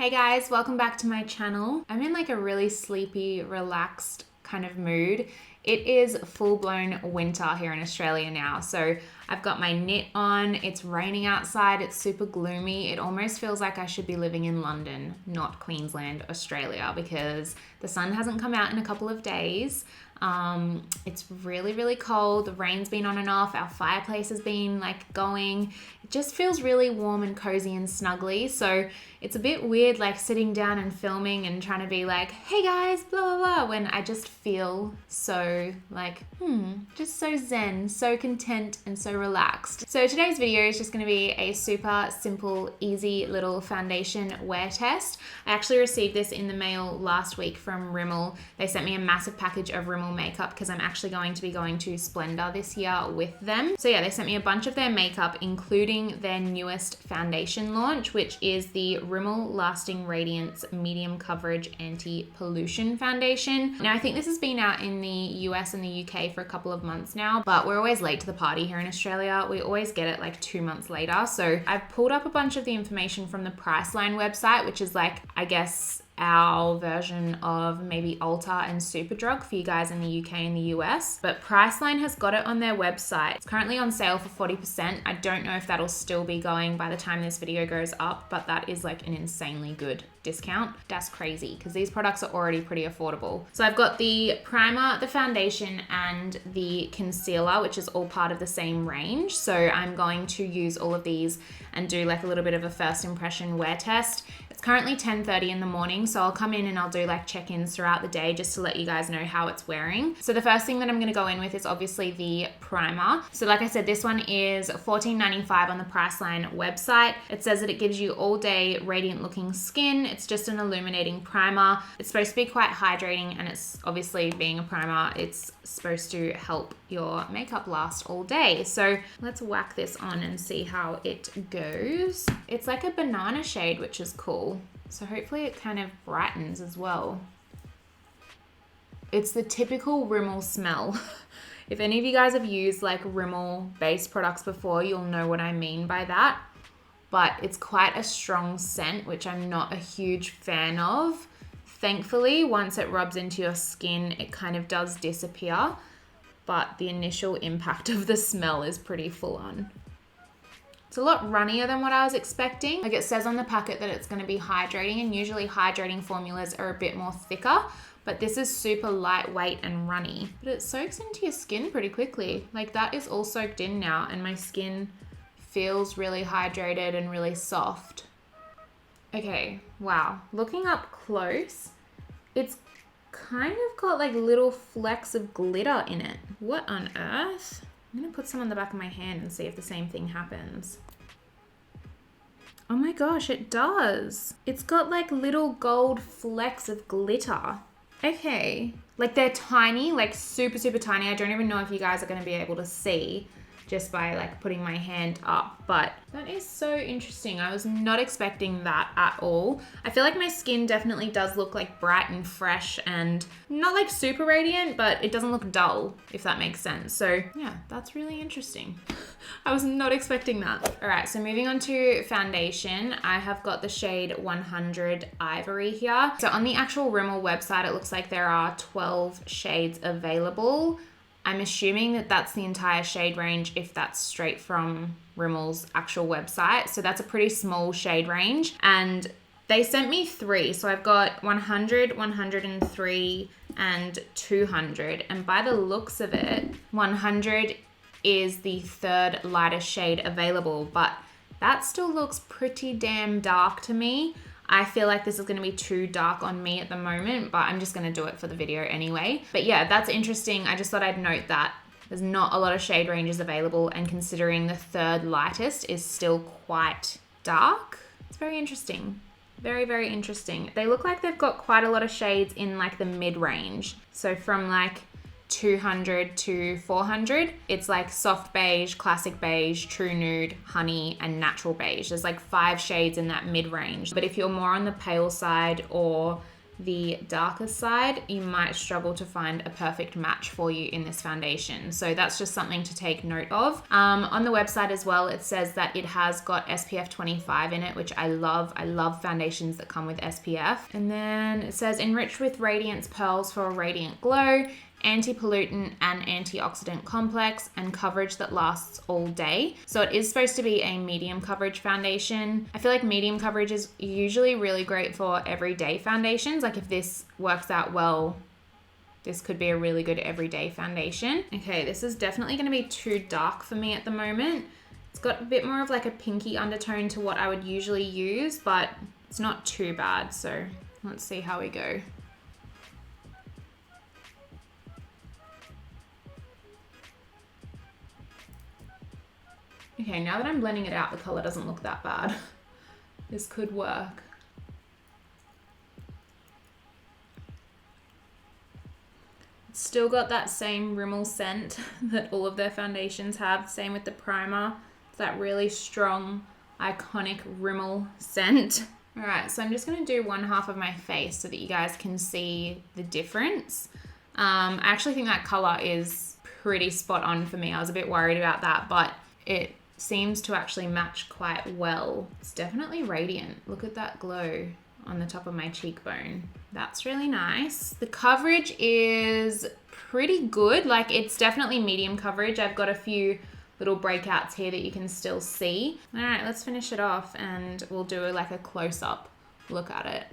Hey guys, welcome back to my channel. I'm in like a really sleepy, relaxed kind of mood. It is full-blown winter here in Australia now. So I've got my knit on, it's raining outside, it's super gloomy. It almost feels like I should be living in London, not Queensland, Australia, because the sun hasn't come out in a couple of days. It's really, really cold. The rain's been on and off. Our fireplace has been like going. It just feels really warm and cozy and snuggly. So it's a bit weird like sitting down and filming and trying to be like, hey guys, blah, blah, blah, when I just feel so like, just so zen, so content and so relaxed. So today's video is just going to be a super simple, easy little foundation wear test. I actually received this in the mail last week from Rimmel. They sent me a massive package of Rimmel makeup because I'm actually going to be going to Splendor this year with them. So yeah, they sent me a bunch of their makeup, including their newest foundation launch, which is the Rimmel Lasting Radiance Medium Coverage Anti-Pollution Foundation. Now, I think this has been out in the US and the UK for a couple of months now, but we're always late to the party here in Australia. We always get it like 2 months later. So I've pulled up a bunch of the information from the Priceline website, which is like, I guess, our version of maybe Ulta and Superdrug for you guys in the UK and the US. But Priceline has got it on their website. It's currently on sale for 40%. I don't know if that'll still be going by the time this video goes up, but that is like an insanely good discount. That's crazy because these products are already pretty affordable. So I've got the primer, the foundation, and the concealer, which is all part of the same range. So I'm going to use all of these and do like a little bit of a first impression wear test. It's currently 10:30 in the morning, so I'll come in and I'll do like check-ins throughout the day just to let you guys know how it's wearing. So the first thing that I'm going to go in with is obviously the primer. So like I said, this one is $14.95 on the Priceline website. It says that it gives you all day radiant looking skin. It's just an illuminating primer. It's supposed to be quite hydrating, and it's obviously being a primer, it's supposed to help your makeup last all day. So let's whack this on and see how it goes. It's like a banana shade, which is cool. So hopefully it kind of brightens as well. It's the typical Rimmel smell. If any of you guys have used like Rimmel based products before, you'll know what I mean by that. But it's quite a strong scent, which I'm not a huge fan of. Thankfully, once it rubs into your skin, it kind of does disappear, but the initial impact of the smell is pretty full on. It's a lot runnier than what I was expecting. Like it says on the packet that it's going to be hydrating, and usually hydrating formulas are a bit more thicker, but this is super lightweight and runny. But it soaks into your skin pretty quickly. Like that is all soaked in now, and my skin feels really hydrated and really soft. Okay, wow. Looking up close, it's kind of got like little flecks of glitter in it. What on earth? I'm gonna put some on the back of my hand and see if the same thing happens. Oh my gosh, it does. It's got like little gold flecks of glitter. Okay, like they're tiny, like super, super tiny. I don't even know if you guys are gonna be able to see just by like putting my hand up, but that is so interesting. I was not expecting that at all. I feel like my skin definitely does look like bright and fresh and not like super radiant, but it doesn't look dull, if that makes sense. So yeah, that's really interesting. I was not expecting that. All right, so moving on to foundation, I have got the shade 100 Ivory here. So on the actual Rimmel website, it looks like there are 12 shades available. I'm assuming that that's the entire shade range if that's straight from Rimmel's actual website. So that's a pretty small shade range. And they sent me 3. So I've got 100, 103, and 200. And by the looks of it, 100 is the third lightest shade available. But that still looks pretty damn dark to me. I feel like this is going to be too dark on me at the moment, but I'm just going to do it for the video anyway. But yeah, that's interesting. I just thought I'd note that there's not a lot of shade ranges available, and considering the third lightest is still quite dark, it's very interesting. Very, very interesting. They look like they've got quite a lot of shades in like the mid-range. So from like 200 to 400, it's like soft beige, classic beige, true nude, honey, and natural beige. There's like 5 shades in that mid-range. But if you're more on the pale side or the darker side, you might struggle to find a perfect match for you in this foundation. So that's just something to take note of. On the website as well, it says that it has got SPF 25 in it, which I love. I love foundations that come with SPF. And then it says enriched with radiance pearls for a radiant glow, anti-pollutant and antioxidant complex, and coverage that lasts all day. So it is supposed to be a medium coverage foundation. I feel like medium coverage is usually really great for everyday foundations. Like if this works out well, this could be a really good everyday foundation. Okay, this is definitely going to be too dark for me at the moment. It's got a bit more of like a pinky undertone to what I would usually use, but it's not too bad. So let's see how we go. Okay, now that I'm blending it out, the color doesn't look that bad. This could work. It's still got that same Rimmel scent that all of their foundations have. Same with the primer. It's that really strong, iconic Rimmel scent. All right, so I'm just gonna do one half of my face so that you guys can see the difference. I actually think that color is pretty spot on for me. I was a bit worried about that, but it seems to actually match quite well. It's definitely radiant. Look at that glow on the top of my cheekbone. That's really nice. The coverage is pretty good. Like it's definitely medium coverage. I've got a few little breakouts here that you can still see. All right, let's finish it off and we'll do like a close-up look at it.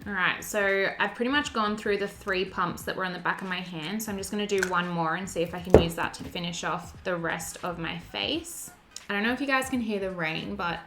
All right, so I've pretty much gone through the 3 pumps that were on the back of my hand. So I'm just gonna do one more and see if I can use that to finish off the rest of my face. I don't know if you guys can hear the rain, but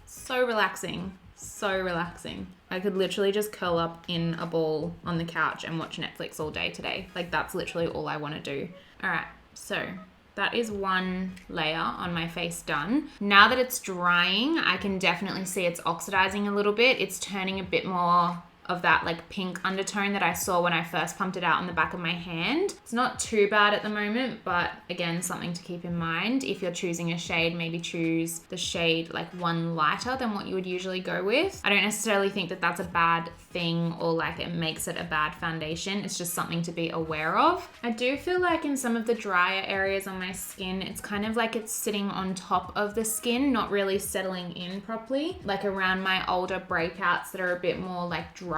so relaxing, so relaxing. I could literally just curl up in a ball on the couch and watch Netflix all day today. Like that's literally all I wanna do. All right, so that is one layer on my face done. Now that it's drying, I can definitely see it's oxidizing a little bit. It's turning a bit more of that like pink undertone that I saw when I first pumped it out on the back of my hand. It's not too bad at the moment, but again, something to keep in mind. If you're choosing a shade, maybe choose the shade like one lighter than what you would usually go with. I don't necessarily think that that's a bad thing or like it makes it a bad foundation. It's just something to be aware of. I do feel like in some of the drier areas on my skin, it's kind of like it's sitting on top of the skin, not really settling in properly. Like around my older breakouts that are a bit more like dry,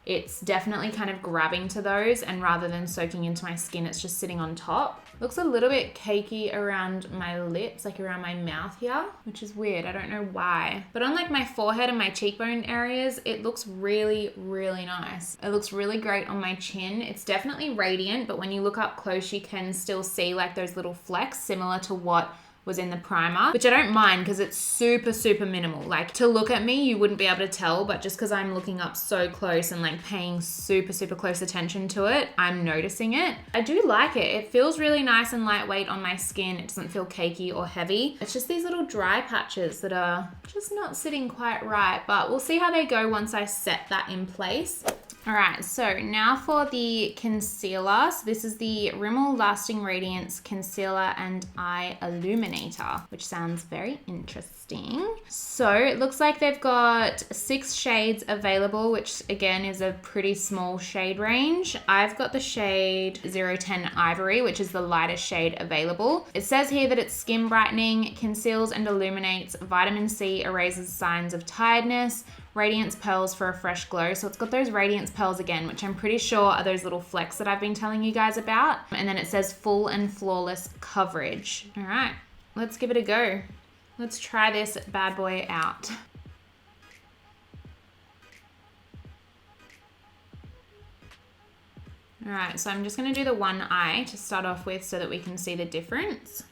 it's definitely kind of grabbing to those, and rather than soaking into my skin, it's just sitting on top. Looks a little bit cakey around my lips, like around my mouth here, which is weird. I don't know why. But on like my forehead and my cheekbone areas, it looks really, really nice. It looks really great on my chin. It's definitely radiant, but when you look up close, you can still see like those little flecks similar to what was in the primer, which I don't mind because it's super, super minimal. Like to look at me, you wouldn't be able to tell, but just because I'm looking up so close and like paying super, super close attention to it, I'm noticing it. I do like it. It feels really nice and lightweight on my skin. It doesn't feel cakey or heavy. It's just these little dry patches that are just not sitting quite right, but we'll see how they go once I set that in place. All right, so now for the concealer. So this is the Rimmel Lasting Radiance Concealer and Eye Illuminator, which sounds very interesting. So it looks like they've got 6 shades available, which again is a pretty small shade range. I've got the shade 010 Ivory, which is the lightest shade available. It says here that it's skin brightening, conceals and illuminates, vitamin C erases signs of tiredness, Radiance Pearls for a fresh glow. So it's got those Radiance Pearls again, which I'm pretty sure are those little flecks that I've been telling you guys about. And then it says full and flawless coverage. All right, let's give it a go. Let's try this bad boy out. All right, so I'm just gonna do the one eye to start off with so that we can see the difference.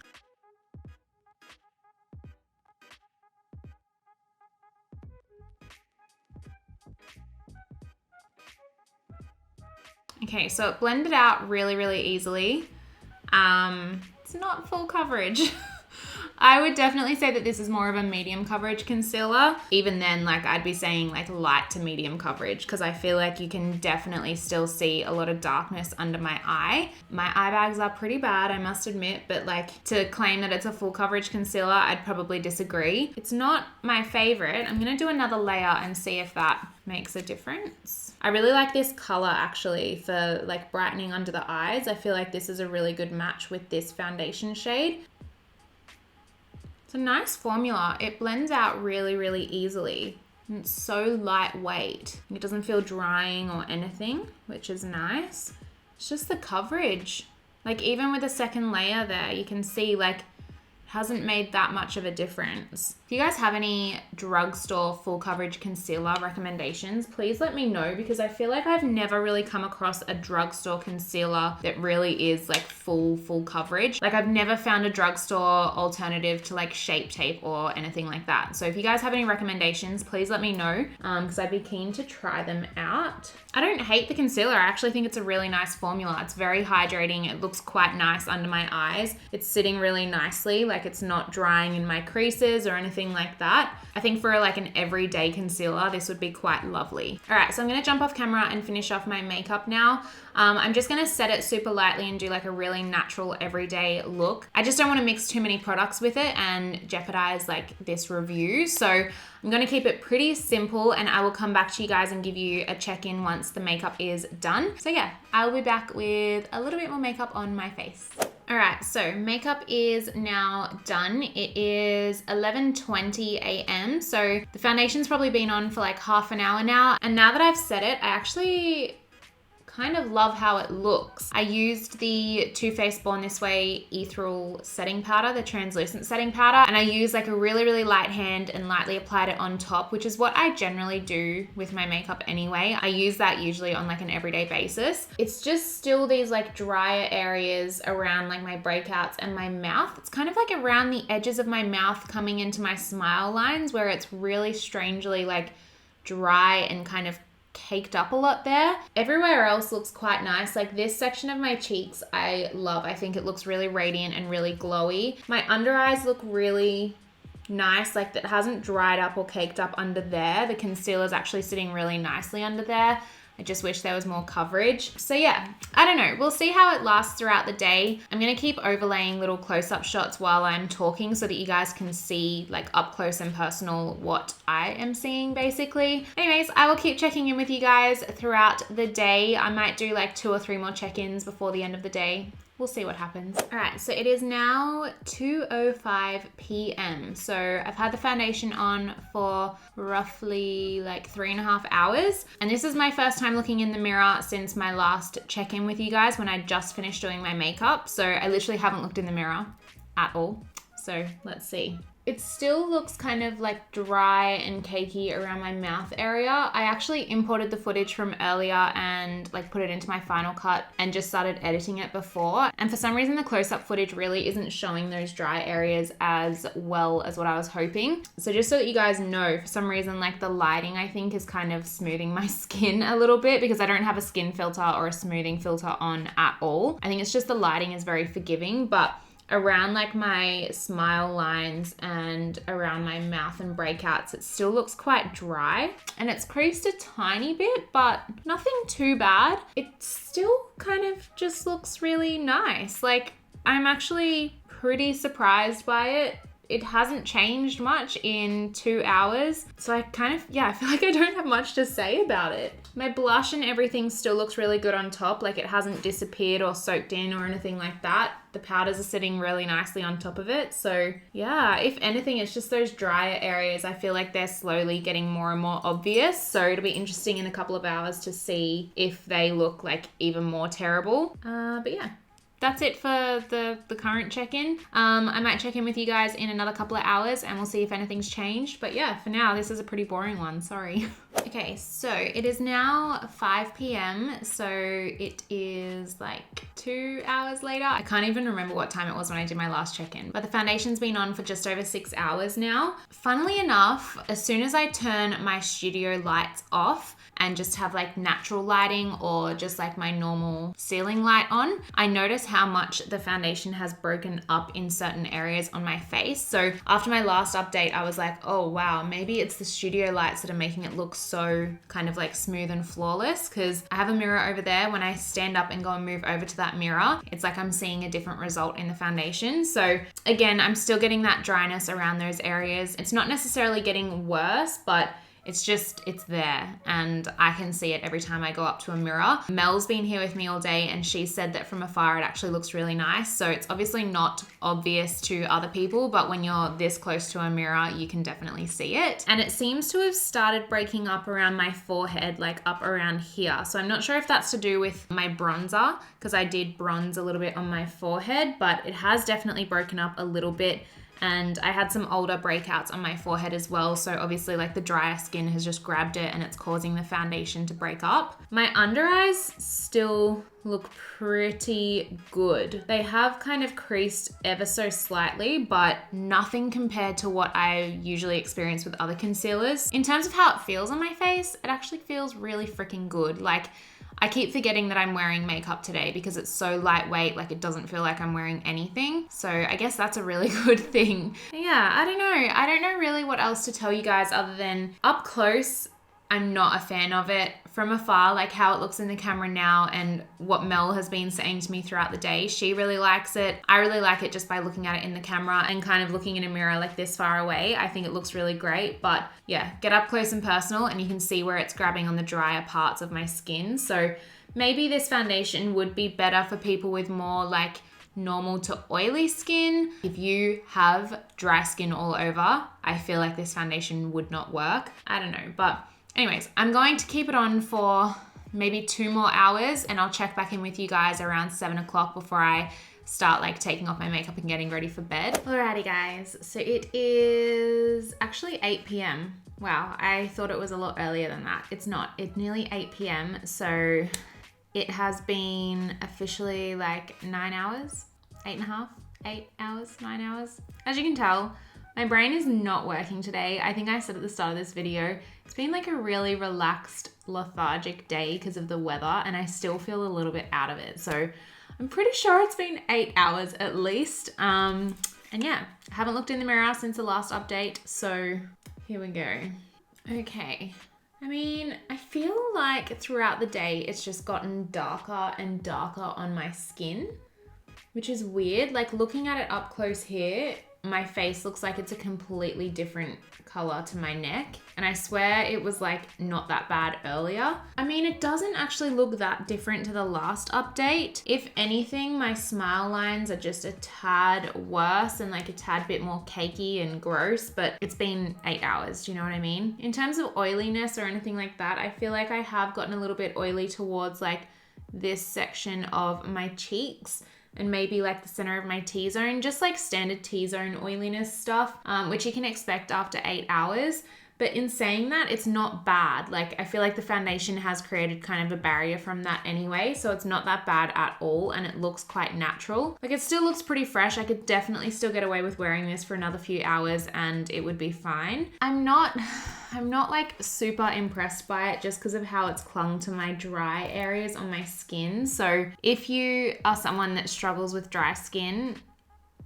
Okay, so it blended out really, really easily. It's not full coverage. I would definitely say that this is more of a medium coverage concealer. Even then, like I'd be saying like light to medium coverage because I feel like you can definitely still see a lot of darkness under my eye. My eye bags are pretty bad, I must admit, but like to claim that it's a full coverage concealer, I'd probably disagree. It's not my favorite. I'm going to do another layer and see if that makes a difference. I really like this color actually for like brightening under the eyes. I feel like this is a really good match with this foundation shade. It's a nice formula. It blends out really, really easily. And it's so lightweight. It doesn't feel drying or anything, which is nice. It's just the coverage. Like even with the second layer there, you can see like hasn't made that much of a difference. If you guys have any drugstore full coverage concealer recommendations, please let me know because I feel like I've never really come across a drugstore concealer that really is like full coverage. Like I've never found a drugstore alternative to like Shape Tape or anything like that. So if you guys have any recommendations, please let me know because I'd be keen to try them out. I don't hate the concealer. I actually think it's a really nice formula. It's very hydrating. It looks quite nice under my eyes. It's sitting really nicely. Like it's not drying in my creases or anything like that. I think for like an everyday concealer, this would be quite lovely. All right, so I'm gonna jump off camera and finish off my makeup now. I'm just gonna set it super lightly and do like a really natural everyday look. I just don't wanna mix too many products with it and jeopardize like this review. So I'm gonna keep it pretty simple and I will come back to you guys and give you a check-in once the makeup is done. So yeah, I'll be back with a little bit more makeup on my face. All right, so makeup is now done. It is 11:20 a.m. So the foundation's probably been on for like half an hour now. And now that I've set it, I actually kind of love how it looks. I used the Too Faced Born This Way Ethereal setting powder, the translucent setting powder, and I used like a really, really light hand and lightly applied it on top, which is what I generally do with my makeup anyway. I use that usually on like an everyday basis. It's just still these like drier areas around like my breakouts and my mouth. It's kind of like around the edges of my mouth coming into my smile lines where it's really strangely like dry and kind of caked up a lot there. Everywhere else looks quite nice. Like this section of my cheeks I love. I think it looks really radiant and really glowy. My under eyes look really nice, like that hasn't dried up or caked up under there. The concealer's actually sitting really nicely under there. I just wish there was more coverage. So yeah, I don't know. We'll see how it lasts throughout the day. I'm gonna keep overlaying little close-up shots while I'm talking so that you guys can see like up close and personal what I am seeing basically. Anyways, I will keep checking in with you guys throughout the day. I might do like 2 or 3 more check-ins before the end of the day. We'll see what happens. All right, so it is now 2:05 p.m. So I've had the foundation on for roughly like 3.5 hours. And this is my first time looking in the mirror since my last check-in with you guys when I just finished doing my makeup. So I literally haven't looked in the mirror at all. So let's see. It still looks kind of like dry and cakey around my mouth area. I actually imported the footage from earlier and like put it into my Final Cut and just started editing it before. And for some reason, the close-up footage really isn't showing those dry areas as well as what I was hoping. So just so that you guys know, for some reason, like the lighting, I think is kind of smoothing my skin a little bit because I don't have a skin filter or a smoothing filter on at all. I think it's just the lighting is very forgiving, but around like my smile lines and around my mouth and breakouts, it still looks quite dry and it's creased a tiny bit, but nothing too bad. It still kind of just looks really nice. Like I'm actually pretty surprised by it. It hasn't changed much in 2 hours. So I kind of, I feel like I don't have much to say about it. My blush and everything still looks really good on top. Like it hasn't disappeared or soaked in or anything like that. The powders are sitting really nicely on top of it. So yeah, if anything, it's just those drier areas. I feel like they're slowly getting more and more obvious. So it'll be interesting in a couple of hours to see if they look like even more terrible. But yeah. That's it for the current check-in. I might check in with you guys in another couple of hours and we'll see if anything's changed. But yeah, for now, this is a pretty boring one. Sorry. Okay, so it is now 5 p.m. So it is like 2 hours later. I can't even remember what time it was when I did my last check-in, but the foundation's been on for just over 6 hours now. Funnily enough, as soon as I turn my studio lights off and just have like natural lighting or just like my normal ceiling light on, I notice how much the foundation has broken up in certain areas on my face. So after my last update, I was like, oh wow, maybe it's the studio lights that are making it look so kind of like smooth and flawless, because I have a mirror over there. When I stand up and go and move over to that mirror, it's like I'm seeing a different result in the foundation. So again, I'm still getting that dryness around those areas. It's not necessarily getting worse, but it's there, and I can see it every time I go up to a mirror. Mel's been here with me all day, and she said that from afar it actually looks really nice. So it's obviously not obvious to other people, but when you're this close to a mirror, you can definitely see it. And it seems to have started breaking up around my forehead, like up around here. So I'm not sure if that's to do with my bronzer, because I did bronze a little bit on my forehead, but it has definitely broken up a little bit. And I had some older breakouts on my forehead as well. So obviously like the drier skin has just grabbed it and it's causing the foundation to break up. My under eyes still look pretty good. They have kind of creased ever so slightly, but nothing compared to what I usually experience with other concealers. In terms of how it feels on my face, it actually feels really freaking good. Like, I keep forgetting that I'm wearing makeup today because it's so lightweight, like it doesn't feel like I'm wearing anything. So I guess that's a really good thing. Yeah, I don't know. I don't know really what else to tell you guys other than up close, I'm not a fan of it. From afar, like how it looks in the camera now and what Mel has been saying to me throughout the day, she really likes it. I really like it just by looking at it in the camera and kind of looking in a mirror like this far away. I think it looks really great, but yeah, get up close and personal and you can see where it's grabbing on the drier parts of my skin. So maybe this foundation would be better for people with more like normal to oily skin. If you have dry skin all over, I feel like this foundation would not work. I don't know, but anyways, I'm going to keep it on for maybe 2 more hours and I'll check back in with you guys around 7 o'clock before I start like taking off my makeup and getting ready for bed. Alrighty guys, so it is actually 8 p.m. Wow, I thought it was a lot earlier than that. It's not, it's nearly 8 p.m. So it has been officially like 9 hours, 8.5, 8 hours, 9 hours. As you can tell, my brain is not working today. I think I said at the start of this video, it's been like a really relaxed, lethargic day because of the weather and I still feel a little bit out of it. So I'm pretty sure it's been 8 hours at least. And yeah, I haven't looked in the mirror since the last update. So here we go. Okay. I mean, I feel like throughout the day, it's just gotten darker and darker on my skin, which is weird. Like looking at it up close here, my face looks like it's a completely different color to my neck. And I swear it was like not that bad earlier. I mean, it doesn't actually look that different to the last update. If anything, my smile lines are just a tad worse and like a tad bit more cakey and gross, but it's been 8 hours. Do you know what I mean? In terms of oiliness or anything like that, I feel like I have gotten a little bit oily towards like this section of my cheeks and maybe like the center of my T-zone, just like standard T-zone oiliness stuff, which you can expect after 8 hours. But in saying that, it's not bad. Like I feel like the foundation has created kind of a barrier from that anyway, so it's not that bad at all and it looks quite natural. Like it still looks pretty fresh. I could definitely still get away with wearing this for another few hours and it would be fine. I'm not like super impressed by it just because of how it's clung to my dry areas on my skin. So if you are someone that struggles with dry skin,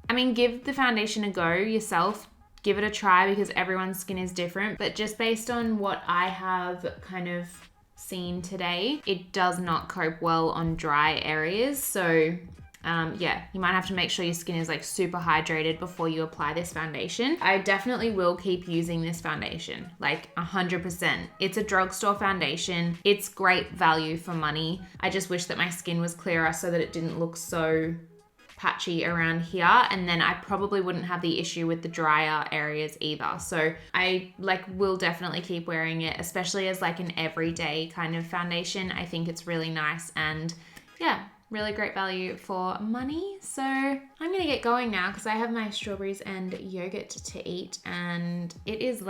I mean, give the foundation a go yourself. Give it a try because everyone's skin is different. But just based on what I have kind of seen today, it does not cope well on dry areas. So yeah, you might have to make sure your skin is like super hydrated before you apply this foundation. I definitely will keep using this foundation, like 100%. It's a drugstore foundation. It's great value for money. I just wish that my skin was clearer so that it didn't look so patchy around here, and then I probably wouldn't have the issue with the drier areas either. So I like will definitely keep wearing it, especially as like an everyday kind of foundation. I think it's really nice and yeah, really great value for money. So I'm gonna get going now because I have my strawberries and yogurt to eat, and it is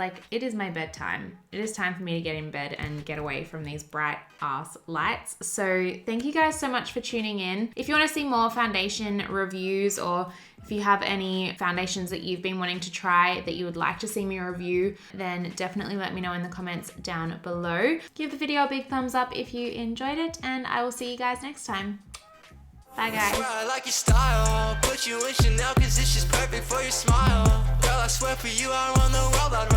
my bedtime. It is time for me to get in bed and get away from these bright ass lights. So thank you guys so much for tuning in. If you want to see more foundation reviews, or if you have any foundations that you've been wanting to try that you would like to see me review, then definitely let me know in the comments down below. Give the video a big thumbs up if you enjoyed it, and I will see you guys next time. Bye guys. I like your style. Put you in Chanel cause it's just perfect for your smile. Girl, I swear for you I run the world. I'd